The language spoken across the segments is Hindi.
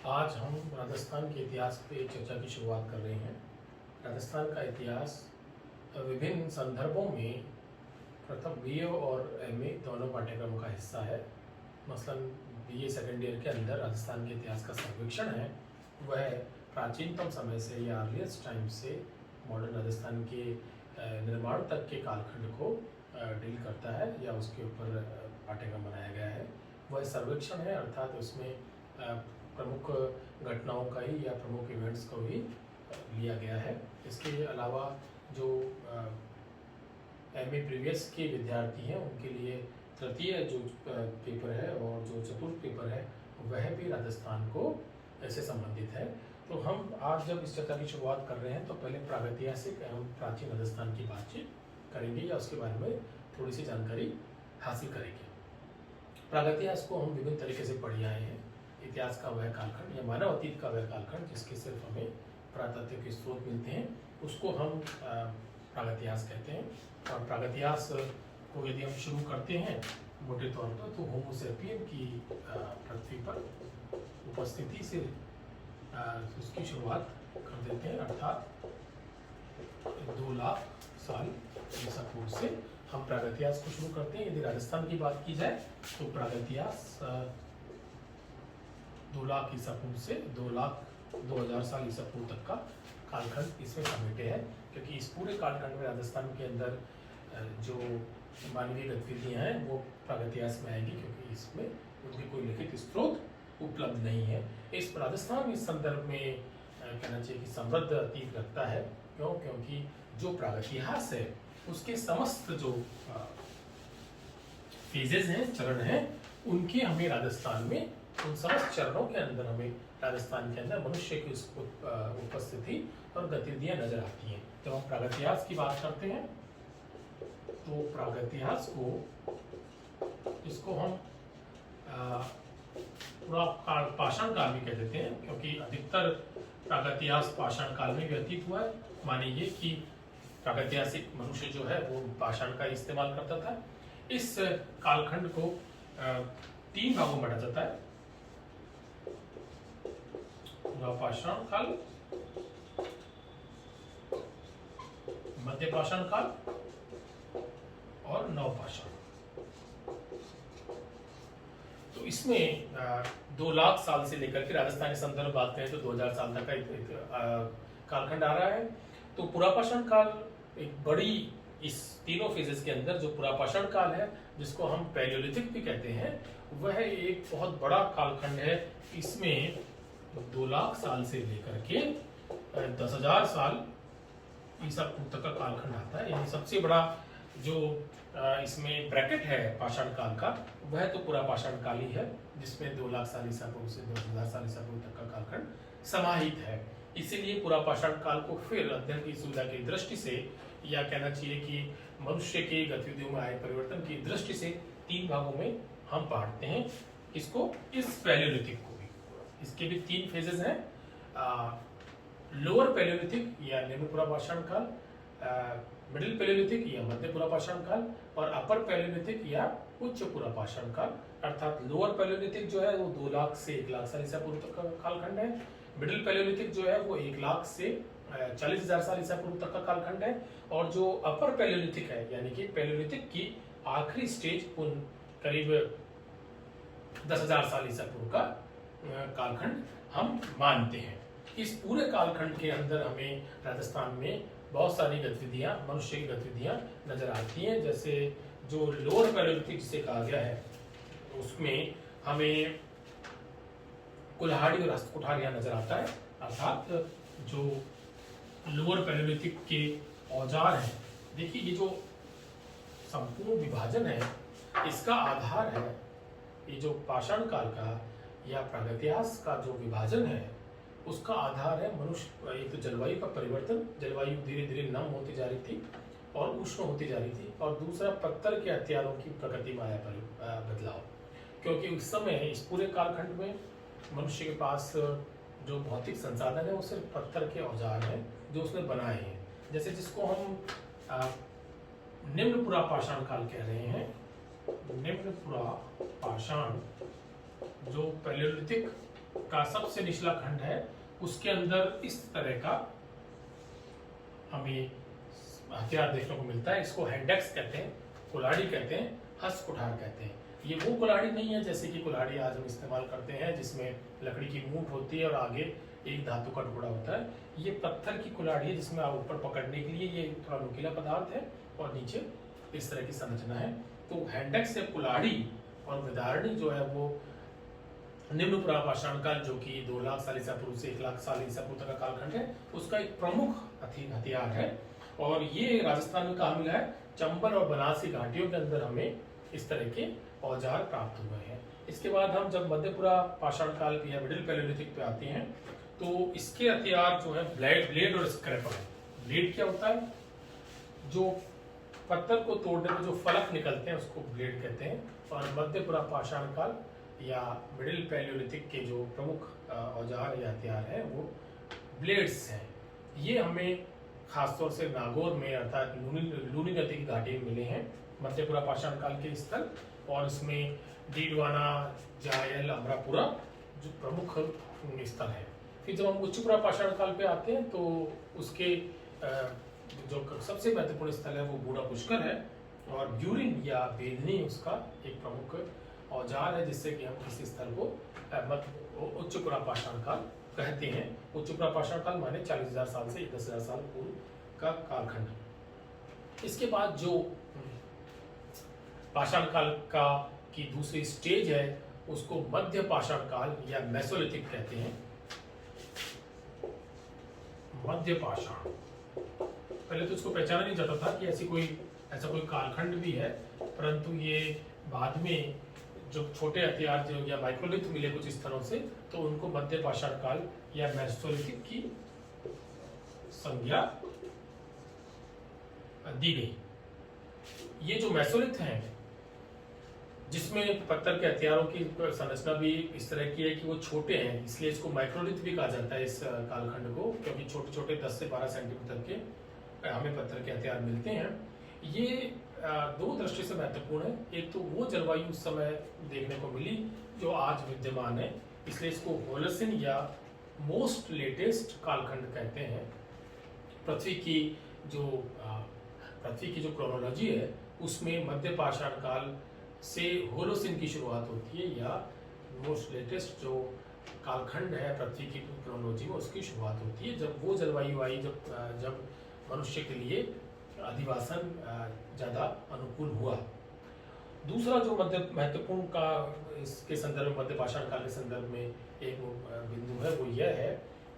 आज हम राजस्थान के इतिहास पे चर्चा की शुरुआत कर रहे हैं। राजस्थान का इतिहास विभिन्न संदर्भों में प्रथम बीए और एमए दोनों पाठ्यक्रम का हिस्सा है। मसलन बीए सेकेंड ईयर के अंदर राजस्थान के इतिहास का सर्वेक्षण है, वह प्राचीनतम समय से या अर्लीस्ट टाइम से मॉडर्न राजस्थान के निर्माण तक के कालखंड को डील करता है या उसके ऊपर पाठ्यक्रम बनाया गया है। वह सर्वेक्षण है, अर्थात उसमें प्रमुख घटनाओं का ही या प्रमुख इवेंट्स को ही लिया गया है। इसके अलावा जो एमए प्रीवियस के विद्यार्थी हैं उनके लिए तृतीय जो पेपर है और जो चतुर्थ पेपर है वह भी राजस्थान को ऐसे संबंधित है। तो हम आज जब इस चर्चा की शुरुआत कर रहे हैं तो पहले प्रागैतिहासिक एवं प्राचीन राजस्थान की बातचीत करेंगे या उसके बारे में थोड़ी सी जानकारी हासिल करेंगे। प्रागैतिहास को हम विभिन्न तरीके से पढ़े आए हैं। इतिहास का वह कालखंड या मानव अतीत का वह कालखंड जिसके सिर्फ हमें पुरातात्विक स्रोत मिलते हैं, उसको हम प्रागैतिहास कहते हैं। और प्रागैतिहास को यदि हम शुरू करते हैं मोटे तौर पर तो होमो सेपियन की पृथ्वी पर उपस्थिति से उसकी शुरुआत कर देते हैं, अर्थात 2 लाख साल ईसा पूर्व से हम प्रागैतिहास को शुरू करते हैं। यदि राजस्थान की बात की जाए तो प्रागैतिहास 2 लाख ईसा पूर्व से 2,00,000 साल ईसा पूर्व तक का कालखंड इसमें समेटे हैं, क्योंकि इस पूरे कालखंड में राजस्थान के अंदर जो मानवीय गतिविधियां हैं वो प्रागैतिहास में आएंगी, क्योंकि इसमें उनके कोई लिखित स्रोत उपलब्ध नहीं है। इस राजस्थान इस संदर्भ में कहना चाहिए कि समृद्ध अतीत रखता है। क्यों? क्योंकि जो प्रागैतिहास है उसके समस्त जो फेजेस हैं, चरण हैं, उनके हमें राजस्थान में उन समस्त चरणों के अंदर हमें राजस्थान के अंदर मनुष्य की उपस्थिति और गतिविधियां नजर आती हैं। जब हम प्रागैतिहास की बात करते हैं तो प्रागैतिहास को इसको हम पूरा पाषाण काल भी कह देते हैं, क्योंकि अधिकतर प्रागैतिहास पाषाण काल में व्यतीत हुआ है। मानिए कि प्रागैतिहासिक मनुष्य जो है वो पाषाण का इस्तेमाल करता था। इस कालखंड को 3 भागों में बांटा जाता है: पाषाण काल, मध्य पाषाण काल और नवपाषाण। तो इसमें 2 लाख साल से लेकर के राजस्थानी संदर्भ बात करें तो 2000 साल तक का कालखंड आ रहा है। तो पुरापाषाण काल एक बड़ी, इस तीनों फेजेस के अंदर जो पुरापाषाण काल है, जिसको हम पैलियोलिथिक भी कहते हैं, वह एक बहुत बड़ा कालखंड है। इसमें 2 लाख साल से लेकर के 10,000 साल ईसा पूर्व तक का कालखंड आता है। यानी सबसे बड़ा जो इसमें ब्रैकेट है पाषाण काल का, वह तो पुरापाषाण काल ही है, जिसमें 2 लाख साल ईसा पूर्व से 10,000 साल ईसा पूर्व तक का कालखंड समाहित है। इसीलिए पुरापाषाण काल को फिर अध्ययन की सुविधा की दृष्टि से, या कहना चाहिए कि मनुष्य की गतिविधियों में आए परिवर्तन की दृष्टि से 3 भागों में हम बांटते हैं इसको, इस पैलियोलिथिक को भी। इसके भी 3 फेजेस हैं: लोअर पैलियोलिथिक या निम्न पुरापाषाण काल, मिडिल पैलियोलिथिक या मध्य पुरापाषाण काल, और अपर पैलियोलिथिक या उच्च पुरापाषाण काल। अर्थात लोअर पैलियोलिथिक जो है वो 2 लाख से 1 लाख साल ईसा पूर्व तक का कालखंड है। मिडिल पैलियोलिथिक जो है वो 1 लाख से 40,000 साल ईसा पूर्व तक का कालखंड है। और जो अपर पैलियोलिथिक है, यानी कि पैलियोलिथिक की आखिरी स्टेज, उन करीब 10,000 साल ईसा पूर्व का कालखंड हम मानते हैं। इस पूरे कालखंड के अंदर हमें राजस्थान में बहुत सारी गतिविधियां, मनुष्य की गतिविधियां नजर आती हैं। जैसे जो लोअर पैलियोलिथिक जिसे कहा गया है, उसमें हमें कुल्हाड़ी और हस्तकुठार यहाँ नजर आता है। अर्थात जो लोअर पैलियोलिथिक के औजार हैं, देखिए ये जो संपूर्ण विभाजन है इसका आधार है, ये जो पाषाण काल का या प्रागैतिहास का जो विभाजन है उसका आधार है मनुष्य। एक तो जलवायु का परिवर्तन, जलवायु धीरे धीरे नम होती जा रही थी और उष्ण होती जा रही थी, और दूसरा पत्थर के हथियारों की प्रकृति में आया बदलाव। क्योंकि उस समय इस पूरे कालखंड में मनुष्य के पास जो भौतिक संसाधन है वो सिर्फ पत्थर के औजार हैं जो उसने बनाए हैं। जैसे जिसको हम निम्न पुरापाषाण काल कह रहे हैं। निम्न पुरापाषाण जो पैलियोलिथिक का सबसे निचला खंड है, उसके अंदर इस तरह का हमें हथियार देखने को मिलता है। इसको हैंडेक्स कहते हैं, कुल्हाड़ी कहते हैं, हस्त कुठार कहते हैं। ये वो कुल्हाड़ी नहीं है जैसे कि कुल्हाड़ी आज हम इस्तेमाल करते हैं जिसमें लकड़ी की मूठ होती है और आगे एक धातु का टुकड़ा होता है। ये पत्थर की कुल्हाड़ी है जिसमें आप ऊपर पकड़ने के लिए ये थोड़ा नुकीला पदार्थ है और नीचे इस तरह की संरचना है। तो हैंडेक्स से कुल्हाड़ी और विदारणी जो है वो निम्न पुरापाषाण काल, जो कि 2 लाख साल ईसा पूर्व से 1 लाख साल ईसा पूर्व तक का कालखंड है, उसका एक प्रमुख हथियार है। और ये राजस्थान में कहाँ मिला है? चंबल और बनास की घाटियों के अंदर हमें इस तरह के औजार प्राप्त हुए हैं। इसके बाद हम जब मध्यपुरा पाषाण काल या मिडिल पैलेयोलिथिक पे आते हैं तो इसके हथियार जो है ब्लेड और स्क्रैपर। ब्लेड क्या होता है? जो पत्थर को तोड़ने में जो फलक निकलते हैं उसको ब्लेड कहते हैं। और मध्यपुरा पाषाण काल या मिडिल पैलेयोलिथिक के जो प्रमुख औजार या हथियार है वो ब्लेड्स हैं। ये हमें खासतौर से नागौर में अर्थात लूनी नदी की घाटी में मिले हैं मध्यपुरा पाषाण काल के स्थल। और इसमें डीडवाना, जायल, अमरापुरा जो प्रमुख स्थल है। फिर जब हम उच्चपुरा पाषाण काल पे आते हैं तो उसके जो सबसे महत्वपूर्ण स्थल है वो बूढ़ा पुष्कर है। और ब्यूरिन या बेदनी उसका एक प्रमुख औजार है जिससे कि हम किसी स्थल को उच्चपुरा पाषाण काल कहते हैं। उच्चपुरा पाषाण काल माने 40,000 साल से 10,000 साल पूर्व का कालखंड। इसके बाद जो पाषाण काल का की दूसरी स्टेज है उसको मध्य पाषाण काल या मेसोलिथिक कहते हैं। मध्य पाषाण पहले तो इसको पहचाना नहीं जाता था कि ऐसा कोई कालखंड भी है, परंतु ये बाद में जो छोटे हथियार जो या माइक्रोलिथ मिले कुछ स्थलों से तो उनको मध्य पाषाण काल या मेसोलिथिक की संज्ञा दी गई। ये जो मेसोलिथ है जिसमें पत्थर के हथियारों की संरचना भी इस तरह की है कि वो छोटे हैं, इसलिए इसको माइक्रोलिथ भी कहा जाता है इस कालखंड को, क्योंकि छोटे छोटे 10 से 12 सेंटीमीटर के हमें पत्थर के हथियार मिलते हैं। ये दो दृष्टि से महत्वपूर्ण है। एक तो वो जलवायु उस समय देखने को मिली जो आज विद्यमान है, इसलिए इसको होलोसिन या मोस्ट लेटेस्ट कालखंड कहते हैं। पृथ्वी की जो क्रोनोलॉजी है उसमें मध्य पाषाण काल से होलोसिन की शुरुआत होती है या मोस्ट लेटेस्ट जो कालखंड है पृथ्वी की क्रोनोलॉजी में उसकी शुरुआत होती है, जब वो जलवायु आई जब मनुष्य के लिए अधिवासन ज़्यादा अनुकूल हुआ। दूसरा जो महत्वपूर्ण का इसके संदर्भ में मध्य पाषाण काल के संदर्भ में एक बिंदु है वो यह है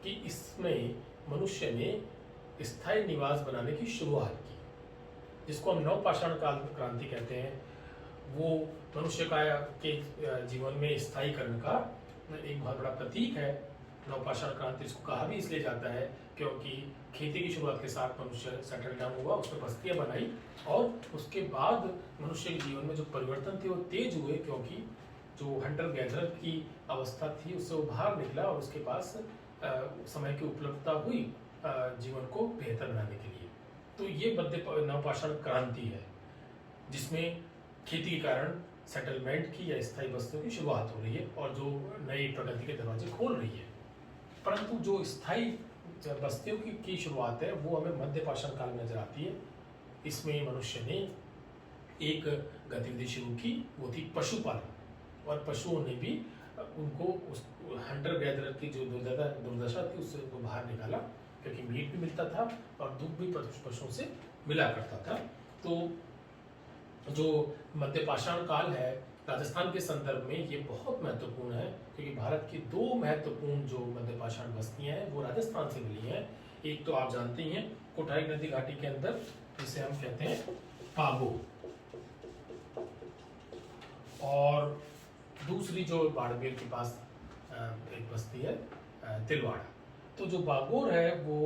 कि इसमें मनुष्य ने स्थायी निवास बनाने की शुरुआत की, जिसको हम नवपाषाण काल क्रांति कहते हैं। वो मनुष्य के जीवन में स्थायीकरण का एक बहुत बड़ा प्रतीक है। नवपाषाण क्रांति इसको कहा भी इसलिए जाता है क्योंकि खेती की शुरुआत के साथ मनुष्य सेटल डाउन हुआ, उसने बस्तियां बनाई और उसके बाद मनुष्य के जीवन में जो परिवर्तन थे वो तेज हुए, क्योंकि जो हंटर गैदरर की अवस्था थी उससे वो बाहर निकला और उसके पास समय की उपलब्धता हुई जीवन को बेहतर बनाने के लिए। तो ये मध्य नवपाषाण क्रांति है जिसमें खेती के कारण सेटलमेंट की या स्थायी बस्तियों की शुरुआत हो रही है और जो नई प्रगति के दरवाजे खोल रही है। परंतु जो स्थायी बस्तियों की शुरुआत है वो हमें मध्य पाषाण काल में नजर आती है। इसमें मनुष्य ने एक गतिविधि शुरू की, वो थी पशुपालन, और पशुओं ने भी उनको उस हंटर गैदरर की जो दुर्दशा थी उससे उनको बाहर निकाला, क्योंकि मीट भी मिलता था और दूध भी पशुओं से मिला करता था। तो जो मध्य पाषाण काल है राजस्थान के संदर्भ में ये बहुत महत्वपूर्ण है, क्योंकि भारत की दो महत्वपूर्ण जो मध्य पाषाण बस्तियां हैं वो राजस्थान से मिली हैं। एक तो आप जानते ही हैं कोठारी नदी घाटी के अंदर, जिसे हम कहते हैं पागो, और दूसरी जो बाड़मेर के पास एक बस्ती है तिलवाड़ा। तो जो बागोर है वो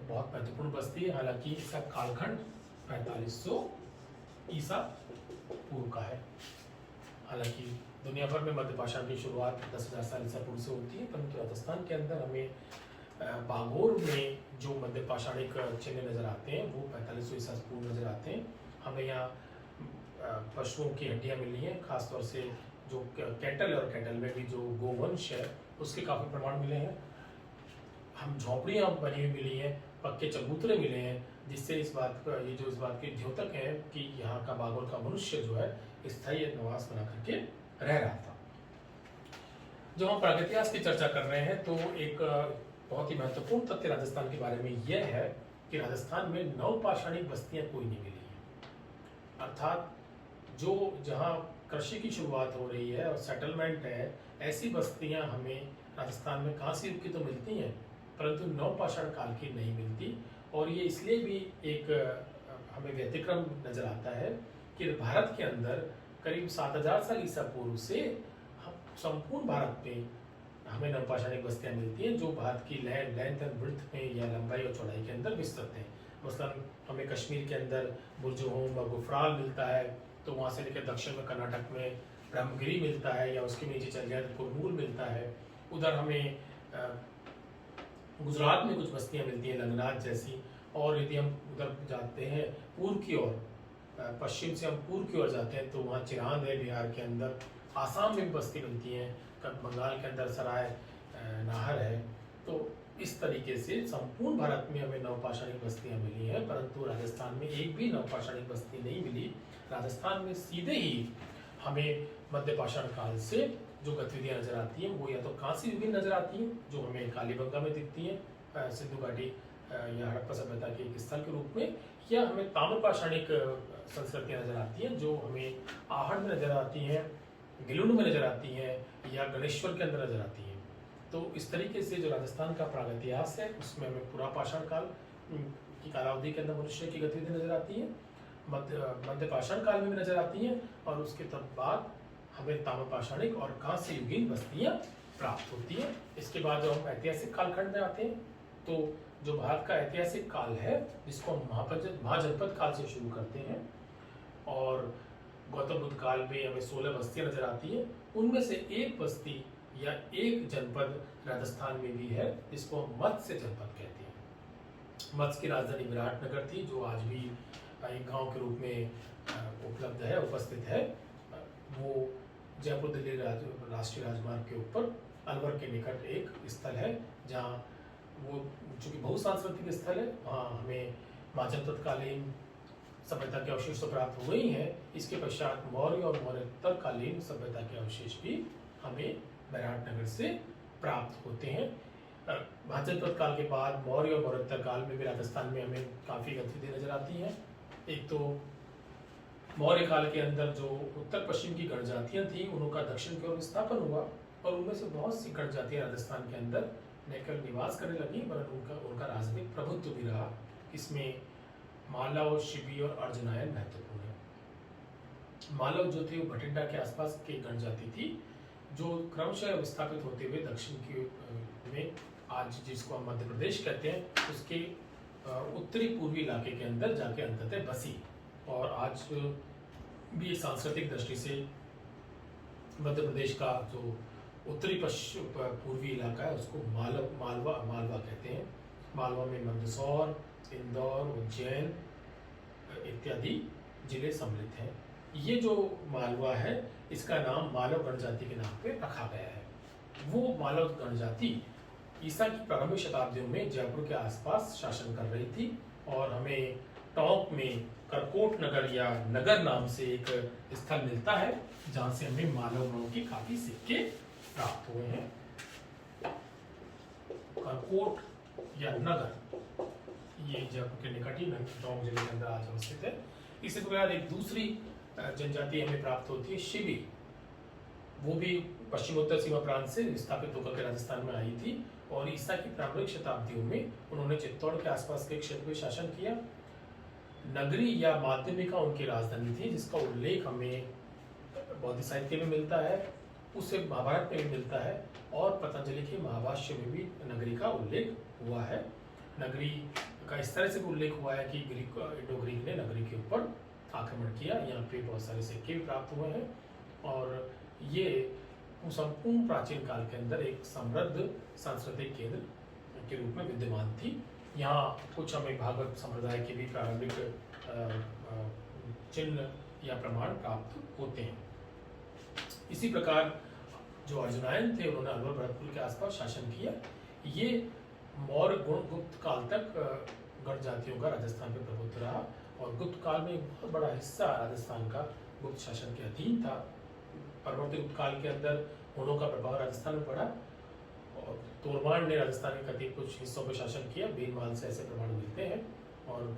बहुत महत्वपूर्ण बस्ती है, हालांकि इसका कालखंड 4500 ईसा पूर्व का है। हालांकि दुनिया भर में मध्य पाषाण की शुरुआत 10,000 साल ईसा पूर्व से होती है, परंतु राजस्थान के अंदर हमें बागोर में जो मध्य पाषाणिक चिन्ह नजर आते हैं वो 4500 ईसा पूर्व नजर आते हैं। हमें यहाँ पशुओं की हड्डियाँ मिली हैं, खासतौर से जो कैटल और कैटल में भी जो गोवंश है उसके काफ़ी प्रमाण मिले हैं। हम झोंपड़ियाँ बनी हुई मिली हैं, पक्के चबूतरे मिले हैं, जिससे इस बात की द्योतक है कि यहाँ का बागोल का मनुष्य जो है स्थायी निवास बना करके रह रहा था। जब हम प्रागैतिहासिक की चर्चा कर रहे हैं तो एक बहुत ही महत्वपूर्ण तथ्य राजस्थान के बारे में यह है कि राजस्थान में नवपाषाणिक बस्तियां कोई नहीं मिली हैं। अर्थात जो जहाँ कृषि की शुरुआत हो रही है और सेटलमेंट है, ऐसी बस्तियां हमें राजस्थान में कांस्य युग की तो मिलती हैं, परंतु नवपाषाण काल की नहीं मिलती। और ये इसलिए भी एक हमें व्यतिक्रम नजर आता है कि भारत के अंदर करीब 7000 साल ईसा पूर्व से संपूर्ण भारत में हमें नवपाषाणिक बस्तियां मिलती हैं, जो भारत की लेंथ एंड ब्रेड्थ में या लंबाई और चौड़ाई के अंदर विस्तृत हैं। मसलन हमें कश्मीर के अंदर बुर्जुहोम व गुफराल मिलता है, तो वहाँ से लेकर दक्षिण में कर्नाटक में ब्रह्मगिरी मिलता है, या उसके नीचे चल जाए तो कुरनूल मिलता है। उधर हमें गुजरात में कुछ बस्तियां मिलती हैं लंगनाथ जैसी। और यदि हम उधर जाते हैं पूर्व की ओर, पश्चिम से हम पूर्व की ओर जाते हैं तो वहाँ चिरांद है बिहार के अंदर, आसाम में भी बस्ती मिलती हैं, बंगाल के अंदर सराय नाहर है। तो इस तरीके से संपूर्ण भारत में हमें नवपाषाणिक बस्तियां मिली हैं, परंतु राजस्थान में एक भी नवपाषाणिक बस्ती नहीं मिली। राजस्थान में सीधे ही हमें मध्यपाषाण काल से जो गतिविधियां नजर आती हैं वो या तो कांस्य युगीन नजर आती हैं, जो हमें कालीबंगा में दिखती हैं सिंधु घाटी या हड़प्पा सभ्यता के एक स्थल के रूप में, या हमें ताम्रपाषाणिक संस्कृतियां नजर आती हैं जो हमें आहड़ में नजर आती हैं, गिलुंड में नजर आती हैं, या गणेश्वर के अंदर नजर आती हैं। तो इस तरीके से जो राजस्थान का प्रागैतिहास है उसमें हमें पुरापाषाण काल की कालावधि के अंदर मनुष्य की गतिविधि नजर आती है, मध्यपाषाण काल में भी नजर आती हैं, और उसके तब बाद हमें ताम्रपाषाणिक और कांस्य युगीन बस्तियां प्राप्त होती हैं। इसके बाद जब हम ऐतिहासिक कालखंड में आते हैं तो जो भारत का ऐतिहासिक काल है, जिसको हम महाजनपद काल से शुरू करते हैं, और गौतम बुद्ध काल में हमें 16 बस्तियां नजर आती हैं। उनमें से एक बस्ती या एक जनपद राजस्थान में भी है, जिसको हम मत्स्य जनपद कहते हैं। मत्स्य की राजधानी विराटनगर थी, जो आज भी एक गांव के रूप में उपलब्ध है, उपस्थित है। वो जयपुर दिल्ली राष्ट्रीय राजमार्ग के ऊपर अलवर के निकट एक स्थल है, जहाँ वो चूंकि बहुसांस्कृतिक स्थल है, वहाँ हमें महाजनपदकालीन सभ्यता के अवशेष तो प्राप्त हो गई हैं। इसके पश्चात मौर्य और मौर्योत्तर कालीन सभ्यता के अवशेष भी हमें विराटनगर से प्राप्त होते हैं। महाजनपद काल के बाद मौर्य और मौर्योत्तर काल में भी राजस्थान में हमें काफ़ी गतिविधि नजर आती हैं। एक तो मौर्य काल के अंदर जो उत्तर पश्चिम की गणजातियां थी, उनका दक्षिण की ओर विस्थापन हुआ, और उनमें से बहुत सी गणजातियां राजस्थान के अंदर न केवल निवास करने लगी, वरन उनका राजनीतिक प्रभुत्व भी रहा। इसमें मालव, शिबी और अर्जुनायन महत्वपूर्ण है। मालव जो थे वो भटिंडा के आसपास की गणजाति थी, जो क्रमशः विस्थापित होते हुए दक्षिण की में आज जिसको हम मध्य प्रदेश कहते हैं, उसके उत्तरी पूर्वी इलाके के अंदर जाके अंततः बसी। और आज भी सांस्कृतिक दृष्टि से मध्य प्रदेश का जो उत्तरी पश्चिम पूर्वी इलाका है उसको मालवा कहते हैं। मालवा में मंदसौर, इंदौर, उज्जैन इत्यादि जिले सम्मिलित हैं। ये जो मालवा है, इसका नाम मालव गणजाति के नाम पे रखा गया है। वो मालव गणजाति ईसा की प्रारंभिक शताब्दियों में जयपुर के आसपास शासन कर रही थी, और हमें टोंक में करकोट नगर या नगर नाम से एक स्थल मिलता है, जहां से हमें मालव गणों के काफी सिक्के प्राप्त हुए हैं। करकोट या नगर ये जयपुर के निकट ही टोंक जिले के अंदर आज अवस्थित है। इसी प्रकार एक दूसरी जनजाति हमें प्राप्त होती है, शिबी। वो भी पश्चिमोत्तर सीमा प्रांत से विस्थापित होकर के राजस्थान में आई थी, और ईसा की प्रारंभिक शताब्दियों में उन्होंने चित्तौड़ के आसपास के क्षेत्र में शासन किया। नगरी या माध्यमिका उनकी राजधानी थी, जिसका उल्लेख हमें बौद्ध साहित्य में मिलता है, उससे महाभारत में भी मिलता है, और पतंजलि के महाभाष्य में भी नगरी का उल्लेख हुआ है। नगरी का इस तरह से उल्लेख हुआ है कि इंडो ग्रीक ने नगरी के ऊपर आक्रमण किया। यहाँ पे बहुत सारे सिक्के भी प्राप्त हुए हैं, और ये संपूर्ण प्राचीन काल के अंदर एक समृद्ध सांस्कृतिक केंद्र के रूप में विद्यमान थी। यहाँ कुछ हमें भागवत संप्रदाय के भी प्रारंभिक चिन्ह या प्रमाण प्राप्त होते हैं। इसी प्रकार जो अर्जुनायन थे उन्होंने अलवर भरतपुर के आसपास शासन किया। ये मौर्य गुप्त काल तक गढ़ जातियों का राजस्थान पे प्रभुत्व रहा और गुप्त काल में एक बहुत बड़ा हिस्सा राजस्थान का गुप्त शासन के अधीन था। परवर्ती गुप्त काल के अंदर हुनों का प्रभाव राजस्थान में पड़ा और तोरमान ने राजस्थान के करीब कुछ हिस्सों पर शासन किया। बीरमाल से ऐसे प्रमाण मिलते हैं और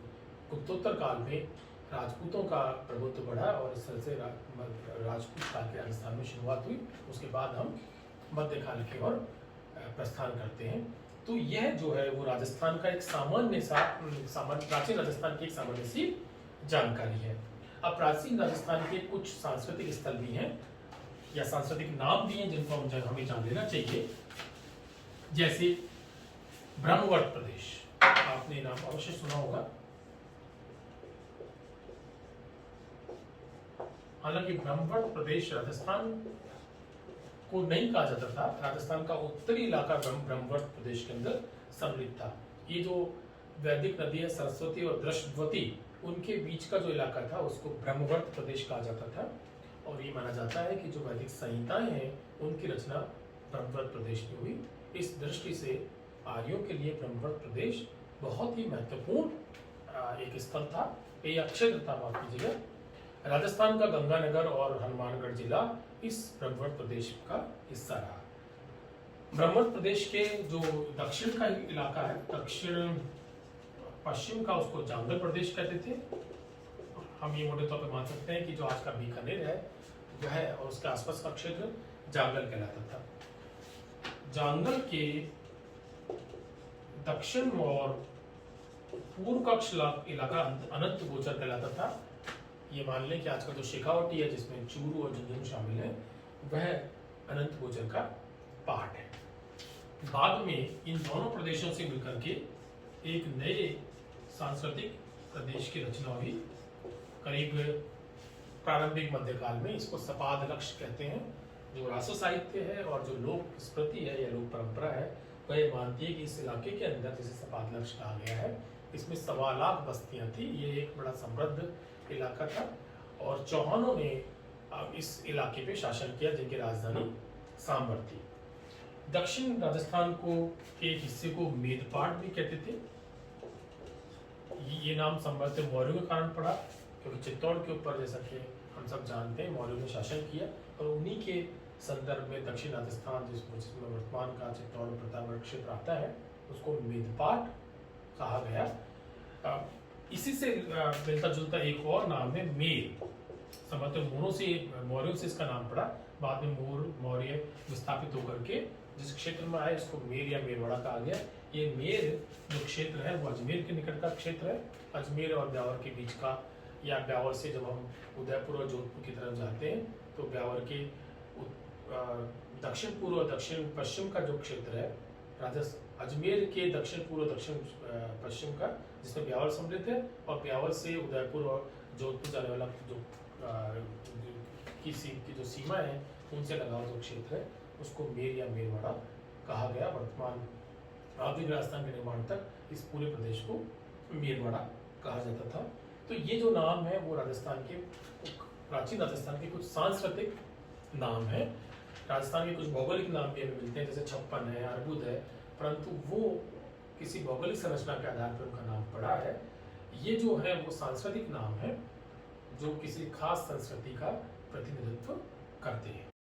गुप्तोत्तर काल में राजपूतों का प्रभुत्व बढ़ा और इस तरह से राजपूत काल के राजस्थान में शुरुआत हुई। उसके बाद हम मध्यकाल की ओर प्रस्थान करते हैं। तो यह जो है वो राजस्थान का एक सामान्य प्राचीन राजस्थान की एक सामान्य सी जानकारी है। अब प्राचीन राजस्थान के कुछ सांस्कृतिक स्थल भी हैं या सांस्कृतिक नाम भी हैं जिनको हमें जान लेना चाहिए। जैसे ब्रह्मवट प्रदेश, आपने नाम अवश्य सुना होगा। हालांकि ब्रह्मवट प्रदेश राजस्थान को नहीं कहा जाता था, राजस्थान का उत्तरी इलाका ब्रह्मवट प्रदेश के अंदर सम्मिलित था। ये जो वैदिक नदी है सरस्वती और दृष्टवती, उनके बीच का जो इलाका था उसको ब्रह्मवट प्रदेश कहा जाता था और ये माना जाता है कि जो वैदिक संहिताएं हैं उनकी रचना ब्रह्मवट प्रदेश में हुई। इस दृष्टि से आर्यों के लिए ब्रह्मवट प्रदेश बहुत ही महत्वपूर्ण एक स्थल था, एक क्षेत्र था। माफ कीजिएगा, राजस्थान का गंगानगर और हनुमानगढ़ जिला इस ब्रह्मवट प्रदेश का हिस्सा रहा। ब्रह्मवट प्रदेश के जो दक्षिण का इलाका है, दक्षिण पश्चिम का, उसको जांगल प्रदेश कहते थे। हम ये मोटे तौर पे मान सकते हैं कि जो आज का बीकानेर है वह और उसके आसपास का क्षेत्र जांगल कहलाता था। जांगल के दक्षिण और पूर्व का इलाका अनंत गोचर कहलाता था। ये मान लें कि आज का जो शेखावटी है जिसमें चूरू और झुंझुनू शामिल है वह अनंत गोचर का पार्ट है। बाद में इन दोनों प्रदेशों से मिलकर के एक नए सांस्कृतिक प्रदेश की रचना हुई। करीब प्रारंभिक मध्यकाल में इसको सपाद लक्ष्य कहते हैं। जो रासो साहित्य है और जो लोक स्मृति है या लोक परंपरा है वह मानती है कि इस इलाके के अंदर, जिसे सपाद लक्ष्य कहा गया है, इसमें 1.25 लाख बस्तियां थी। ये एक बड़ा समृद्ध इलाका था और चौहानों ने इस इलाके पे शासन किया जिनकी राजधानी सांबर थी। दक्षिण राजस्थान को एक हिस्से को मेदपाट भी कहते थे। ये नाम संभवतः मौर्यों के कारण पड़ा क्योंकि चित्तौड़ के ऊपर, जैसा कि हम सब जानते हैं, मौर्यों ने शासन किया और उन्हीं के संदर्भ में दक्षिण राजस्थान जिसमें वर्तमान का चित्तौड़ और प्रतापगढ़ क्षेत्र आता है उसको मेदपाट कहा गया। इसी से मिलता जुलता एक और नाम है मेर। संभवतः मौर्यों से इसका नाम पड़ा। बाद में मौर्य विस्थापित होकर के जिस क्षेत्र में आए उसको मेर या मेरवाड़ा कहा गया। ये मेर जो क्षेत्र है वो अजमेर के निकट का क्षेत्र है। अजमेर और ब्यावर के बीच का, या ब्यावर से जब हम उदयपुर और जोधपुर की तरफ जाते हैं तो ब्यावर के दक्षिण पूर्व और दक्षिण पश्चिम का जो क्षेत्र है, अजमेर के दक्षिण पूर्व दक्षिण पश्चिम का, जिसमें ब्यावर सम्मिलित है, और ब्यावर से उदयपुर और जोधपुर जाने वाला जो की जो सीमा है उनसे लगा हुआ जो क्षेत्र है उसको मेर या मेरवाड़ा कहा गया। वर्तमान आधुनिक राजस्थान के निर्माण तक इस पूरे प्रदेश को मेरवाड़ा कहा जाता था। तो ये जो नाम है वो राजस्थान के, प्राचीन राजस्थान के कुछ सांस्कृतिक नाम है। राजस्थान के कुछ भौगोलिक नाम भी हमें मिलते हैं, जैसे छप्पन है, अर्बुद है, परंतु वो किसी भौगोलिक संरचना के आधार पर उनका नाम पड़ा है। ये जो है वो सांस्कृतिक नाम है जो किसी खास संस्कृति का प्रतिनिधित्व करते हैं।